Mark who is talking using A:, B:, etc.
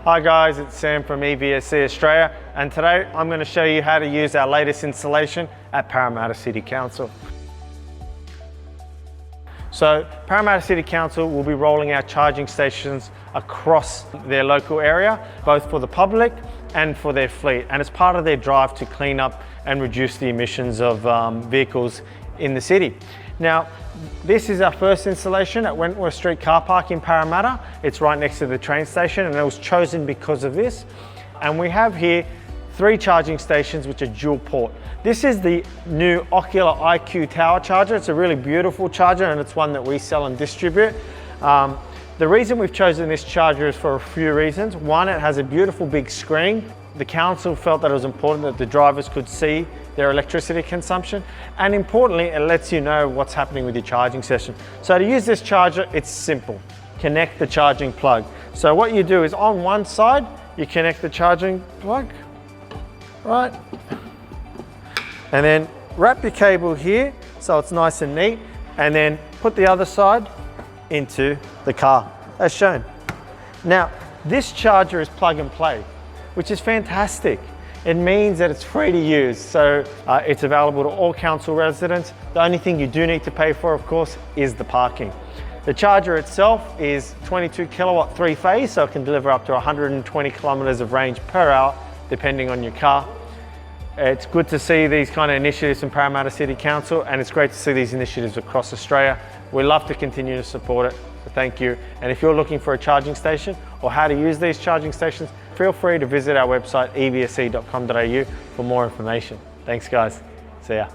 A: Hi guys, it's Sam from EVSE Australia, and today I'm going to show you how to use our latest installation at Parramatta City Council. So Parramatta City Council will be rolling out charging stations across their local area, both for the public and for their fleet, and it's part of their drive to clean up and reduce the emissions of vehicles in the city. Now, this is our first installation at Wentworth Street Car Park in Parramatta. It's right next to the train station, and it was chosen because of this. And we have here 3 charging stations which are dual port. This is the new Ocular IQ Tower charger. It's a really beautiful charger, and it's one that we sell and distribute. The reason we've chosen this charger is for a few reasons. One, it has a beautiful big screen. The council felt that it was important that the drivers could see their electricity consumption, and importantly, it lets you know what's happening with your charging session. So to use this charger, it's simple. Connect the charging plug. So what you do is on one side, you connect the charging plug, right? And then wrap your cable here so it's nice and neat, and then put the other side into the car, as shown. Now, this charger is plug and play, which is fantastic. It means that it's free to use, so it's available to all council residents. The only thing you do need to pay for, of course, is the parking. The charger itself is 22 kilowatt 3-phase, so it can deliver up to 120 kilometers of range per hour, depending on your car. It's good to see these kind of initiatives from Parramatta City Council, and it's great to see these initiatives across Australia. We love to continue to support it, so thank you. And if you're looking for a charging station or how to use these charging stations, feel free to visit our website evse.com.au for more information. Thanks guys, see ya.